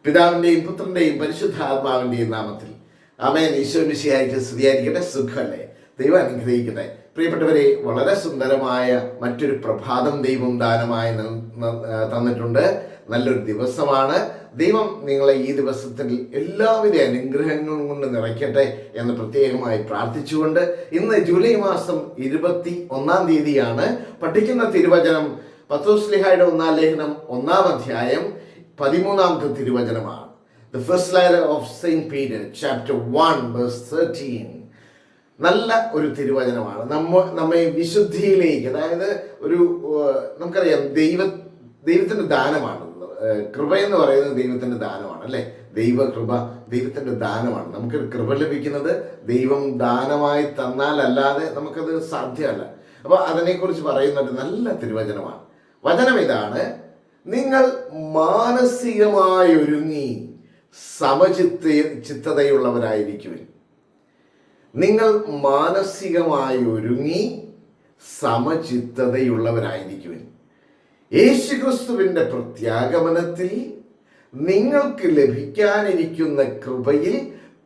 പിതാവിൻ്റെയും പുത്രൻ്റെയും പരിശുദ്ധാത്മാവിൻ്റെയും നാമത്തിൽ ആമേൻ. ഈശോ മിശിഹായ്ക്ക് സ്തുതിയായിരിക്കട്ടെ. സുഖമല്ലേ? ദൈവം അനുഗ്രഹിക്കട്ടെ. പ്രിയപ്പെട്ടവരെ, വളരെ സുന്ദരമായ മറ്റൊരു പ്രഭാതം ദൈവം ദാനമായി തന്നിട്ടുണ്ട്. നല്ലൊരു ദിവസമാണ്. ദൈവം നിങ്ങളെ ഈ ദിവസത്തിൽ എല്ലാവിധ അനുഗ്രഹങ്ങളും കൊണ്ട് നിറയ്ക്കട്ടെ എന്ന് പ്രത്യേകമായി പ്രാർത്ഥിച്ചുകൊണ്ട് ഇന്ന് ജൂലൈ മാസം 21 തീയതിയാണ്. പഠിക്കുന്ന തിരുവചനം പത്രോസ്ലീഹായുടെ 1-ാം ലേഖനം 1-ാം അധ്യായം 13-ാമത്തെ തിരുവചനമാണ്. The first letter of Saint Peter, chapter 1, verse 13. നല്ല ഒരു തിരുവചനമാണ്. നമ്മെ വിശുദ്ധിയിലേക്ക്, അതായത് നമുക്കറിയാം ദൈവത്തിൻ്റെ ദാനമാണ്. കൃപ എന്ന് പറയുന്നത് ദൈവത്തിൻ്റെ ദാനമാണ്, അല്ലേ? ദൈവകൃപ ദൈവത്തിൻ്റെ ദാനമാണ്. നമുക്കൊരു കൃപ ലഭിക്കുന്നത് ദൈവം ദാനമായി തന്നാലല്ലാതെ നമുക്കത് സാധ്യമല്ല. അപ്പോൾ അതിനെക്കുറിച്ച് പറയുന്ന ഒരു നല്ല തിരുവചനമാണ്. വചനം ഇതാണ്: നിങ്ങൾ മാനസികമായി ഒരുങ്ങി ചിത്തതയുള്ളവരായിരിക്കുവിൻ. നിങ്ങൾ മാനസികമായി ഒരുങ്ങി സമചിത്തതയുള്ളവരായിരിക്കുവിൻ. യേശുക്രിസ്തുവിൻ്റെ പ്രത്യാഗമനത്തിൽ നിങ്ങൾക്ക് ലഭിക്കാനിരിക്കുന്ന കൃപയിൽ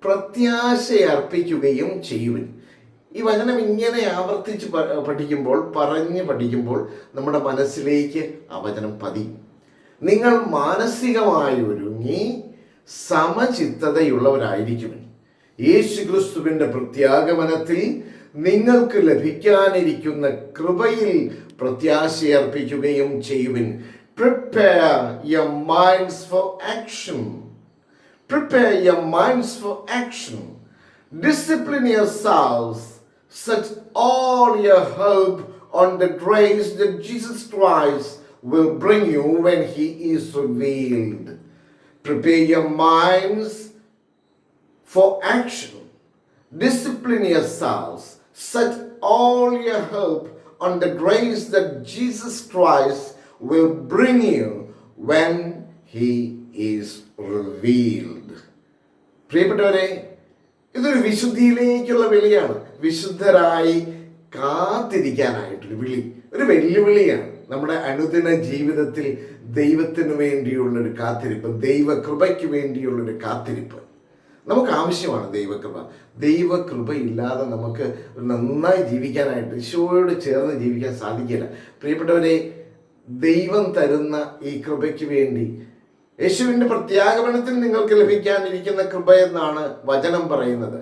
പ്രത്യാശയർപ്പിക്കുകയും ചെയ്യുവിൻ. ഈ വചനം ഇങ്ങനെ ആവർത്തിച്ച് പഠിക്കുമ്പോൾ നമ്മുടെ മനസ്സിലേക്ക് ആ വചനം പതിയും. നിങ്ങൾ മാനസികമായി ഒരുങ്ങി സമചിത്തതയുള്ളവരായിരിക്കുവിൻ. യേശുക്രിസ്തുവിൻ്റെ പ്രത്യാഗമനത്തിൽ നിങ്ങൾക്ക് ലഭിക്കാനിരിക്കുന്ന കൃപയിൽ പ്രത്യാശയർപ്പിക്കുകയും ചെയ്യുവിൻ. Prepare your minds for action. Prepare your minds for action. Discipline yourselves. Set all your hope on the grace that Jesus Christ will bring you when He is revealed. Prepare your minds for action. Discipline yourselves. Set all your hope on the grace that Jesus Christ will bring you when He is revealed. പ്രിയപ്പെട്ടവരെ, ഇതൊരു വിശുദ്ധിയിലേക്കുള്ള വിളിയാണ്. വിശുദ്ധരായി കാത്തിരിക്കാനായിട്ടൊരു വിളി, ഒരു വെല്ലുവിളിയാണ്. നമ്മുടെ അനുദിന ജീവിതത്തിൽ ദൈവത്തിന് വേണ്ടിയുള്ളൊരു കാത്തിരിപ്പ്, ദൈവകൃപയ്ക്ക് വേണ്ടിയുള്ളൊരു കാത്തിരിപ്പ് നമുക്ക് ആവശ്യമാണ്. ദൈവകൃപ ഇല്ലാതെ നമുക്ക് നന്നായി ജീവിക്കാനായിട്ട്, ഈശോയോട് ചേർന്ന് ജീവിക്കാൻ സാധിക്കില്ല. പ്രിയപ്പെട്ടവരെ, ദൈവം തരുന്ന ഈ കൃപയ്ക്ക് വേണ്ടി, യേശുവിൻ്റെ പ്രത്യാഗമനത്തിൽ നിങ്ങൾക്ക് ലഭിക്കാനിരിക്കുന്ന കൃപ എന്നാണ് വചനം പറയുന്നത്.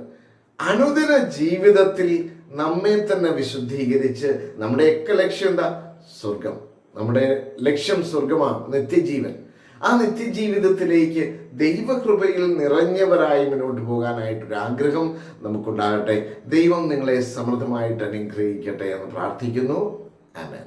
അനുദിന ജീവിതത്തിൽ നമ്മെ തന്നെ വിശുദ്ധീകരിച്ച്, നമ്മുടെയൊക്കെ ലക്ഷ്യം എന്താ? സ്വർഗം. നമ്മുടെ ലക്ഷ്യം സ്വർഗമാണ്, നിത്യജീവൻ. ആ നിത്യജീവിതത്തിലേക്ക് ദൈവകൃപയിൽ നിറഞ്ഞവരായി മുന്നോട്ട് പോകാനായിട്ടൊരു ആഗ്രഹം നമുക്കുണ്ടാകട്ടെ. ദൈവം നിങ്ങളെ സമൃദ്ധമായിട്ട് അനുഗ്രഹിക്കട്ടെ എന്ന് പ്രാർത്ഥിക്കുന്നു. ആമേൻ.